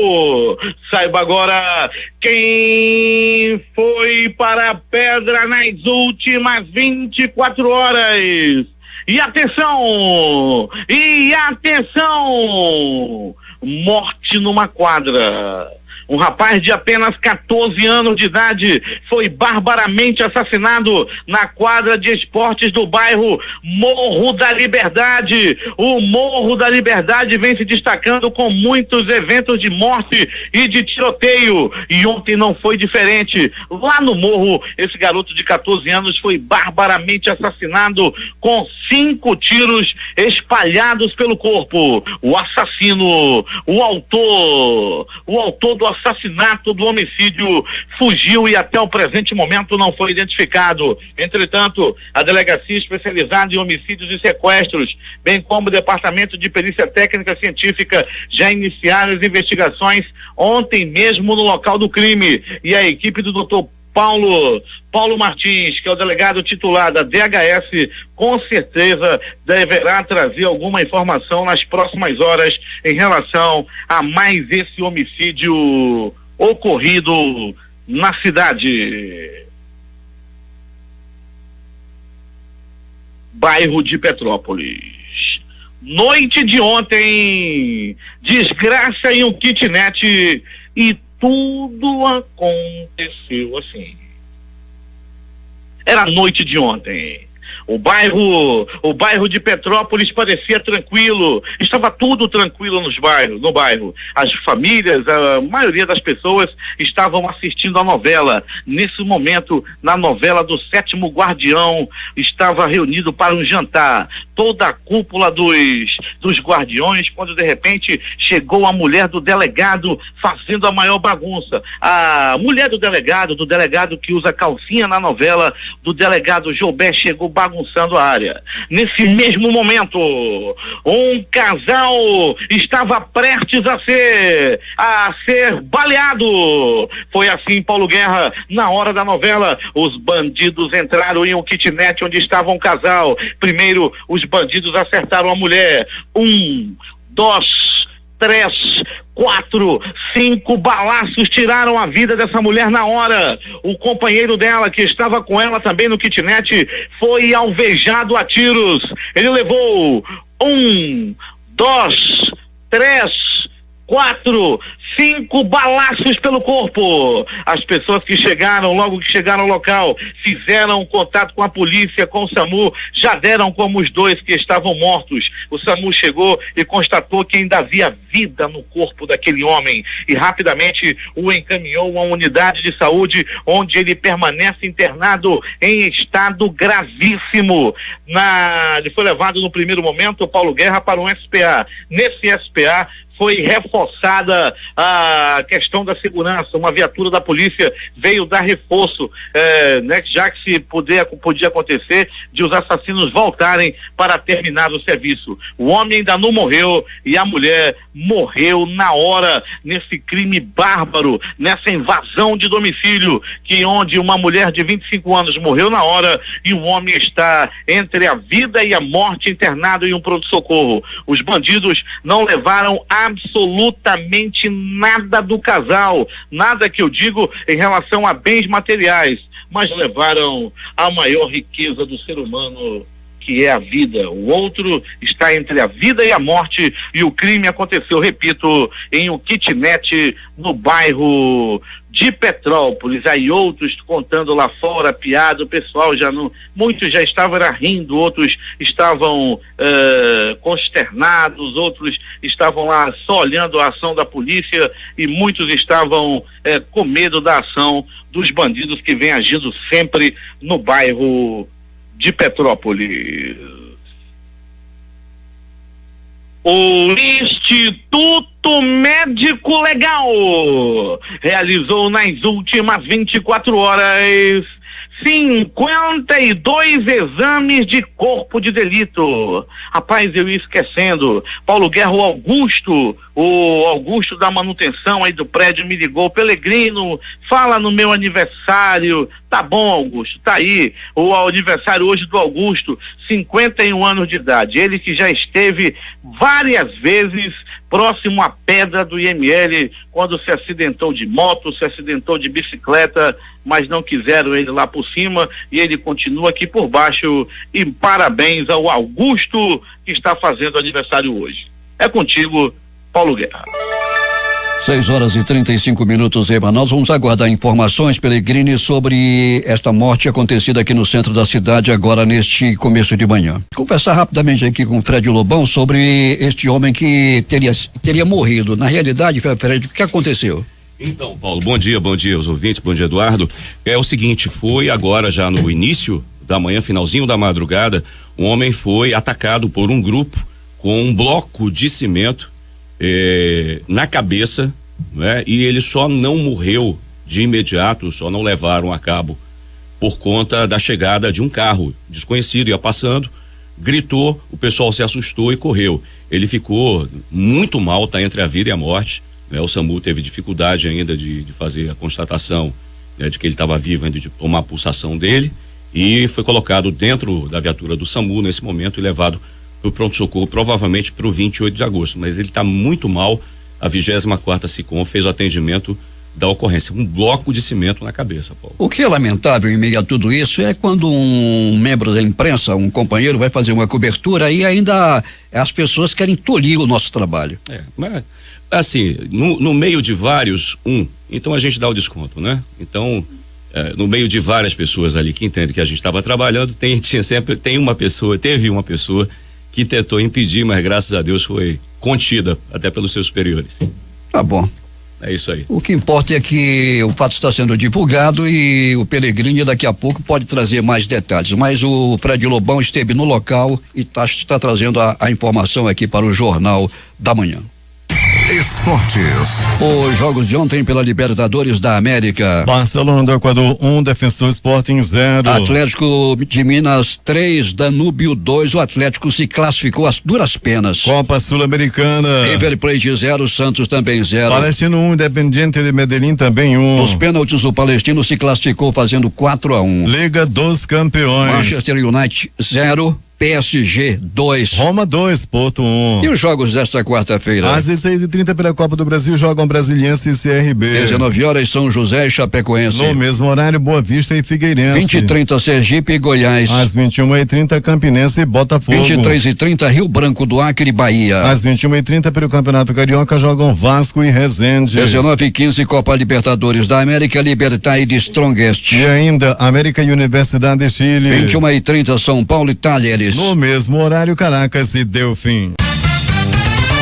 Saiba agora quem foi para a pedra nas últimas 24 horas. E atenção! E atenção! Morte numa quadra. Um rapaz de apenas 14 anos de idade foi barbaramente assassinado na quadra de esportes do bairro Morro da Liberdade. O Morro da Liberdade vem se destacando com muitos eventos de morte e de tiroteio, e ontem não foi diferente. Lá no Morro, esse garoto de 14 anos foi barbaramente assassinado com 5 tiros espalhados pelo corpo. O assassino, o autor do assassinato, do homicídio, fugiu e até o presente momento não foi identificado. Entretanto, a Delegacia Especializada em Homicídios e Sequestros, bem como o Departamento de Perícia Técnica Científica, já iniciaram as investigações ontem mesmo no local do crime, e a equipe do Dr. Paulo Martins, que é o delegado titular da DHS, com certeza deverá trazer alguma informação nas próximas horas em relação a mais esse homicídio ocorrido na cidade. Bairro de Petrópolis. Noite de ontem, desgraça em um kitnet e tudo aconteceu assim. Era a noite de ontem. O bairro de Petrópolis parecia tranquilo, estava tudo tranquilo no bairro. As famílias, a maioria das pessoas estavam assistindo a novela. Nesse momento, na novela do Sétimo Guardião, estava reunido para um jantar. Toda a cúpula dos guardiões, quando de repente chegou a mulher do delegado fazendo a maior bagunça. A mulher do delegado que usa calcinha na novela, do delegado Jobé, chegou bagunçando a área. Nesse mesmo momento, um casal estava prestes a ser baleado. Foi assim, Paulo Guerra, na hora da novela. Os bandidos entraram em um kitnet onde estava um casal. Primeiro, os bandidos acertaram a mulher. 1, 2, 3, 4, 5 balaços tiraram a vida dessa mulher na hora. O companheiro dela, que estava com ela também no kitnet, foi alvejado a tiros. Ele levou 1, 2, 3, 4, 5 balaços pelo corpo. As pessoas que chegaram, logo que chegaram ao local, fizeram contato com a polícia, com o SAMU, já deram como os 2 que estavam mortos. O SAMU chegou e constatou que ainda havia vida no corpo daquele homem e rapidamente o encaminhou a uma unidade de saúde, onde ele permanece internado em estado gravíssimo. Ele foi levado no primeiro momento, Paulo Guerra, para um SPA. Nesse SPA foi reforçada a questão da segurança. Uma viatura da polícia veio dar reforço, já que podia acontecer de os assassinos voltarem para terminar o serviço. O homem ainda não morreu e a mulher morreu na hora, nesse crime bárbaro, nessa invasão de domicílio, onde uma mulher de 25 anos morreu na hora e um homem está entre a vida e a morte, internado em um pronto-socorro. Os bandidos não levaram absolutamente nada do casal, nada que eu digo em relação a bens materiais, mas levaram a maior riqueza do ser humano, que é a vida. O outro está entre a vida e a morte, e o crime aconteceu, repito, em um kitnet no bairro de Petrópolis. Aí outros contando lá fora, piada, o pessoal muitos já estavam rindo, outros estavam consternados, outros estavam lá só olhando a ação da polícia e muitos estavam com medo da ação dos bandidos que vem agindo sempre no bairro de Petrópolis. O Instituto Médico Legal realizou nas últimas 24 horas 52 exames de corpo de delito. Rapaz, eu ia esquecendo. Paulo Guerra, o Augusto da manutenção aí do prédio me ligou. Pelegrino, fala no meu aniversário. Tá bom, Augusto, tá aí. O aniversário hoje do Augusto, 51 anos de idade. Ele que já esteve várias vezes próximo à pedra do IML, quando se acidentou de moto, se acidentou de bicicleta, mas não quiseram ele lá por cima e ele continua aqui por baixo. E parabéns ao Augusto, que está fazendo aniversário hoje. É contigo, Paulo Guerra. 6h35, Ema. Nós vamos aguardar informações, Pelegrini, sobre esta morte acontecida aqui no centro da cidade agora neste começo de manhã. Conversar rapidamente aqui com o Fred Lobão sobre este homem que teria morrido. Na realidade, Fred, o que aconteceu? Então, Paulo, bom dia aos ouvintes, bom dia, Eduardo. É o seguinte, foi agora já no início da manhã, finalzinho da madrugada, um homem foi atacado por um grupo com um bloco de cimento na cabeça, né? E ele só não morreu de imediato, só não levaram a cabo por conta da chegada de um carro desconhecido, ia passando, gritou, o pessoal se assustou e correu. Ele ficou muito mal, tá entre a vida e a morte, né? O SAMU teve dificuldade ainda de fazer a constatação, né, de que ele estava vivo, ainda de tomar a pulsação dele, e foi colocado dentro da viatura do SAMU nesse momento e levado para o pronto-socorro, provavelmente para o 28 de agosto, mas ele está muito mal. A 24ª SICOM fez o atendimento da ocorrência, um bloco de cimento na cabeça, Paulo. O que é lamentável em meio a tudo isso é quando um membro da imprensa, um companheiro, vai fazer uma cobertura e ainda as pessoas querem tolir o nosso trabalho. Mas assim, no meio de vários, então a gente dá o desconto, né? Então, no meio de várias pessoas ali que entendem que a gente estava trabalhando, teve uma pessoa que tentou impedir, mas graças a Deus foi contida até pelos seus superiores. Tá bom. É isso aí. O que importa é que o fato está sendo divulgado e o Pelegrini daqui a pouco pode trazer mais detalhes, mas o Fred Lobão esteve no local e está trazendo a informação aqui para o Jornal da Manhã. Esportes. Os jogos de ontem pela Libertadores da América. Barcelona do Equador 1, Defensor Sporting 0. Atlético de Minas 3, Danúbio 2. O Atlético se classificou às duras penas. Copa Sul-Americana. River Plate 0, Santos também 0. Palestino 1, Independiente de Medellín também 1. Nos pênaltis o Palestino se classificou fazendo 4-1. Liga dos Campeões. Manchester United 0. PSG 2. Roma 2, Porto 1. E os jogos desta quarta-feira? Às 16h30 pela Copa do Brasil jogam Brasiliense e CRB. 19 horas São José e Chapecoense. No mesmo horário, Boa Vista e Figueirense. 20h30 Sergipe e Goiás. Às 21h30 Campinense e Botafogo. 23h30 Rio Branco do Acre e Bahia. Às 21h30 pelo Campeonato Carioca jogam Vasco e Resende. 19h15 Copa Libertadores da América, Libertad e de Strongest. E ainda América e Universidade de Chile. 21h30 São Paulo e Talheres. No mesmo horário, Caracas e Delfim.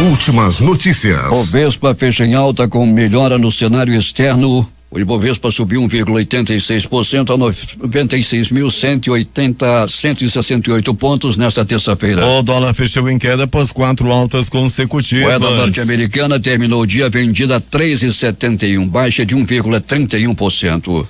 Últimas notícias. O Bovespa fecha em alta com melhora no cenário externo. O Ibovespa subiu 1,86% a 96.168 pontos nesta terça-feira. O dólar fechou em queda após 4 altas consecutivas. Moeda norte-americana terminou o dia vendida a 3,71, baixa de 1,31%.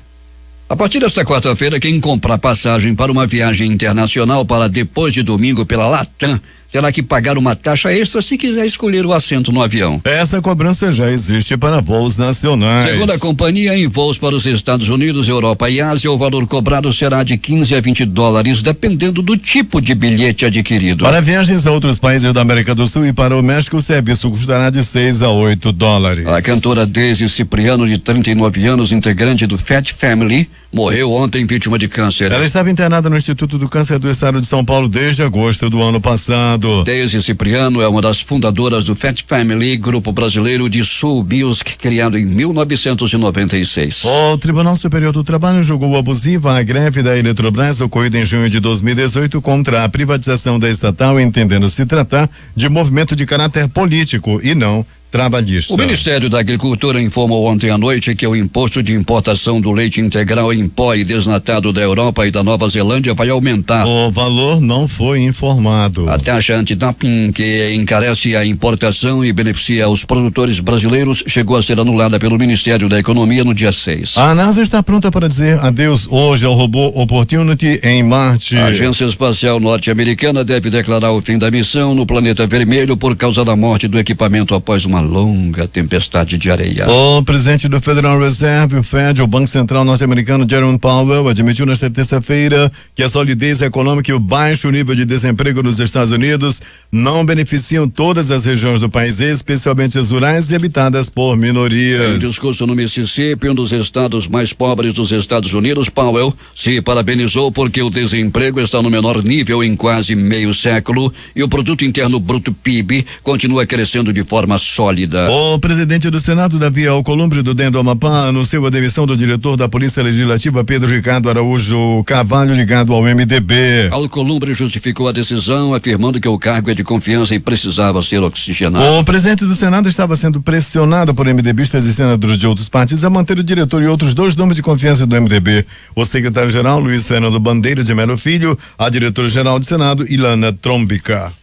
A partir desta quarta-feira, quem comprar passagem para uma viagem internacional para depois de domingo pela Latam terá que pagar uma taxa extra se quiser escolher o assento no avião. Essa cobrança já existe para voos nacionais. Segundo a companhia, em voos para os Estados Unidos, Europa e Ásia, o valor cobrado será de 15 a 20 dólares, dependendo do tipo de bilhete adquirido. Para viagens a outros países da América do Sul e para o México, o serviço custará de 6 a 8 dólares. A cantora Daisy Cipriano, de 39 anos, integrante do Fat Family, morreu ontem vítima de câncer. Ela estava internada no Instituto do Câncer do Estado de São Paulo desde agosto do ano passado. Daisy Cipriano é uma das fundadoras do Fat Family, grupo brasileiro de soul music, criado em 1996. O Tribunal Superior do Trabalho julgou abusiva a greve da Eletrobras ocorrida em junho de 2018 contra a privatização da estatal, entendendo se tratar de movimento de caráter político e não trabalhista. O Ministério da Agricultura informou ontem à noite que o imposto de importação do leite integral em pó e desnatado da Europa e da Nova Zelândia vai aumentar. O valor não foi informado. A taxa antidumping, que encarece a importação e beneficia os produtores brasileiros, chegou a ser anulada pelo Ministério da Economia no dia 6. A NASA está pronta para dizer adeus hoje ao robô Opportunity em Marte. A Agência Espacial Norte-Americana deve declarar o fim da missão no planeta vermelho por causa da morte do equipamento após uma longa tempestade de areia. O presidente do Federal Reserve, o Fed, o Banco Central norte-americano, Jerome Powell, admitiu nesta terça-feira que a solidez econômica e o baixo nível de desemprego nos Estados Unidos não beneficiam todas as regiões do país, especialmente as rurais e habitadas por minorias. Em discurso no Mississippi, um dos estados mais pobres dos Estados Unidos, Powell se parabenizou porque o desemprego está no menor nível em quase meio século e o produto interno bruto PIB continua crescendo de forma sólida. sólida. O presidente do Senado, Davi Alcolumbre, do DEM do Amapá, anunciou a demissão do diretor da Polícia Legislativa, Pedro Ricardo Araújo Carvalho, ligado ao MDB. Alcolumbre justificou a decisão, afirmando que o cargo é de confiança e precisava ser oxigenado. O presidente do Senado estava sendo pressionado por MDBistas e senadores de outros partidos a manter o diretor e outros 2 nomes de confiança do MDB. O secretário-geral, Luiz Fernando Bandeira de Melo Filho, a diretora-geral do Senado, Ilana Trombica.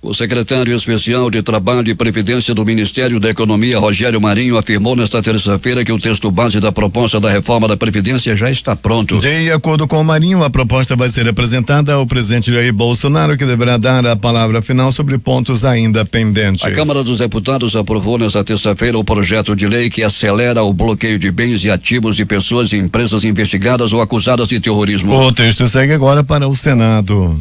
O secretário especial de Trabalho e Previdência do Ministério da Economia, Rogério Marinho, afirmou nesta terça-feira que o texto base da proposta da reforma da Previdência já está pronto. De acordo com o Marinho, a proposta vai ser apresentada ao presidente Jair Bolsonaro, que deverá dar a palavra final sobre pontos ainda pendentes. A Câmara dos Deputados aprovou nesta terça-feira o projeto de lei que acelera o bloqueio de bens e ativos de pessoas e empresas investigadas ou acusadas de terrorismo. O texto segue agora para o Senado.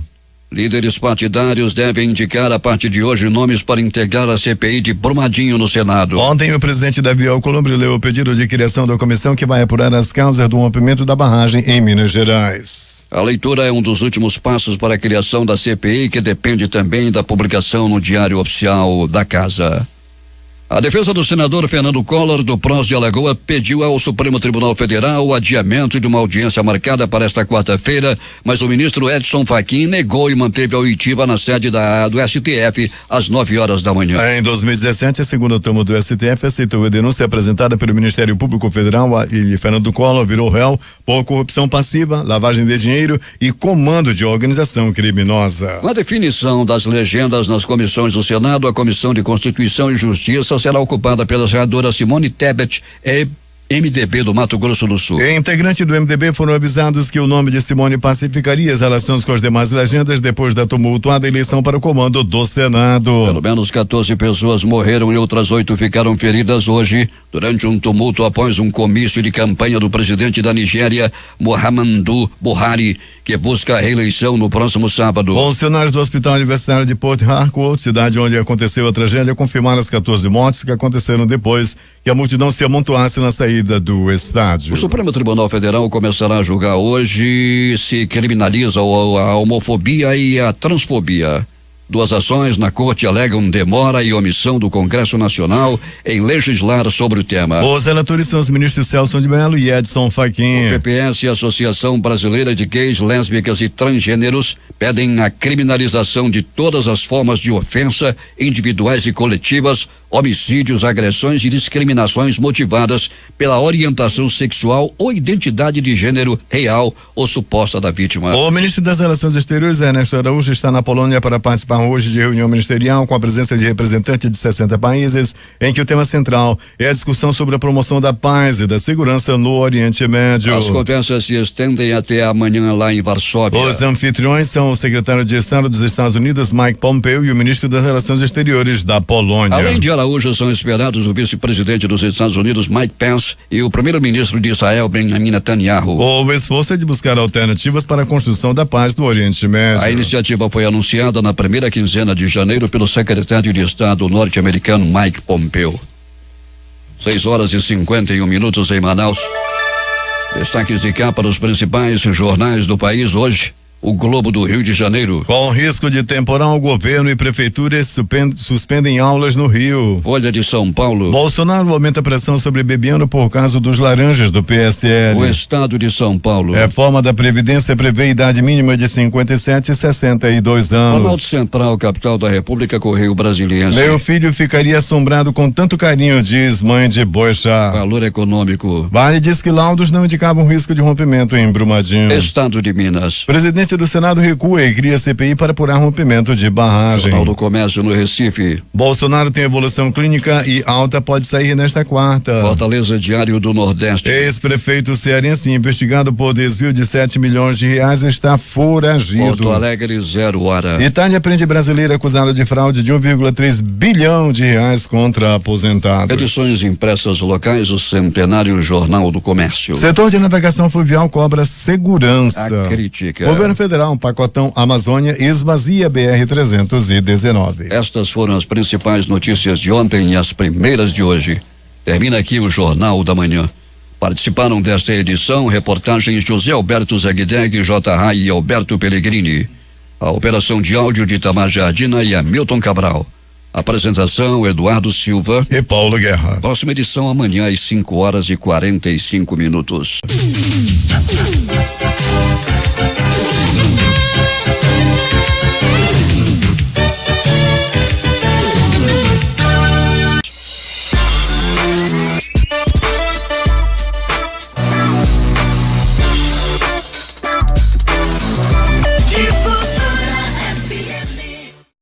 Líderes partidários devem indicar a partir de hoje nomes para integrar a CPI de Brumadinho no Senado. Ontem, o presidente Davi Alcolumbre leu o pedido de criação da comissão que vai apurar as causas do rompimento da barragem em Minas Gerais. A leitura é um dos últimos passos para a criação da CPI, que depende também da publicação no Diário Oficial da Casa. A defesa do senador Fernando Collor, do PROS de Alagoas, pediu ao Supremo Tribunal Federal o adiamento de uma audiência marcada para esta quarta-feira, mas o ministro Edson Fachin negou e manteve a oitiva na sede do STF às 9h da manhã. Em 2017, a segunda turma do STF aceitou a denúncia apresentada pelo Ministério Público Federal e Fernando Collor virou réu por corrupção passiva, lavagem de dinheiro e comando de organização criminosa. Com a definição das legendas nas comissões do Senado, a Comissão de Constituição e Justiça será ocupada pela senadora Simone Tebet, MDB do Mato Grosso do Sul. Integrantes do MDB foram avisados que o nome de Simone pacificaria as relações com as demais legendas depois da tumultuada eleição para o comando do Senado. Pelo menos 14 pessoas morreram e outras 8 ficaram feridas hoje durante um tumulto após um comício de campanha do presidente da Nigéria, Muhammadu Buhari, que busca a reeleição no próximo sábado. Funcionários do Hospital Universitário de Port Harcourt, cidade onde aconteceu a tragédia, confirmaram as 14 mortes que aconteceram depois que a multidão se amontoasse na saída do estádio. O Supremo Tribunal Federal começará a julgar hoje se criminaliza a homofobia e a transfobia. 2 ações na corte alegam demora e omissão do Congresso Nacional em legislar sobre o tema. Os relatores são os ministros Celso de Mello e Edson Fachin. O PPS e a Associação Brasileira de Gays, Lésbicas e Transgêneros pedem a criminalização de todas as formas de ofensa, individuais e coletivas, homicídios, agressões e discriminações motivadas pela orientação sexual ou identidade de gênero real ou suposta da vítima. O ministro das Relações Exteriores, Ernesto Araújo, está na Polônia para participar hoje de reunião ministerial com a presença de representantes de 60 países, em que o tema central é a discussão sobre a promoção da paz e da segurança no Oriente Médio. As conversas se estendem até amanhã lá em Varsóvia. Os anfitriões são o secretário de Estado dos Estados Unidos, Mike Pompeo, e o ministro das Relações Exteriores da Polônia. Além de Araújo, são esperados o vice-presidente dos Estados Unidos, Mike Pence, e o primeiro-ministro de Israel, Benjamin Netanyahu. O esforço é de buscar alternativas para a construção da paz no Oriente Médio. A iniciativa foi anunciada na primeira quinzena de janeiro pelo secretário de Estado norte-americano Mike Pompeo. 6h51 em Manaus. Destaques de capa dos principais jornais do país hoje. O Globo do Rio de Janeiro. Com risco de temporal, governo e prefeituras suspendem aulas no Rio. Folha de São Paulo. Bolsonaro aumenta a pressão sobre Bebiano por causa dos laranjas do PSL. O Estado de São Paulo. Reforma da Previdência prevê idade mínima de 57 e 62 anos. Planalto Central, capital da República, Correio Brasiliense. Meu filho ficaria assombrado com tanto carinho, diz mãe de Boixá. Valor econômico. Vale diz que laudos não indicavam risco de rompimento em Brumadinho. Estado de Minas. Presidente do Senado recua e cria CPI para apurar rompimento de barragem. Jornal do Comércio no Recife. Bolsonaro tem evolução clínica e alta pode sair nesta quarta. Fortaleza, Diário do Nordeste. Ex-prefeito cearense investigado por desvio de 7 milhões de reais está foragido. Porto Alegre, 0 hora. Itália prende brasileira acusada de fraude de 1,3 bilhão de reais contra aposentados. Edições impressas locais, o centenário Jornal do Comércio. Setor de navegação fluvial cobra segurança. A crítica. Governo Federal, pacotão Amazônia esvazia BR-319. Estas foram as principais notícias de ontem e as primeiras de hoje. Termina aqui o Jornal da Manhã. Participaram desta edição reportagens José Alberto Zaguideg, J. Rai e Alberto Pellegrini. A operação de áudio de Itamar Jardina e Hamilton Cabral. Apresentação Eduardo Silva e Paulo Guerra. Próxima edição amanhã às 5h45.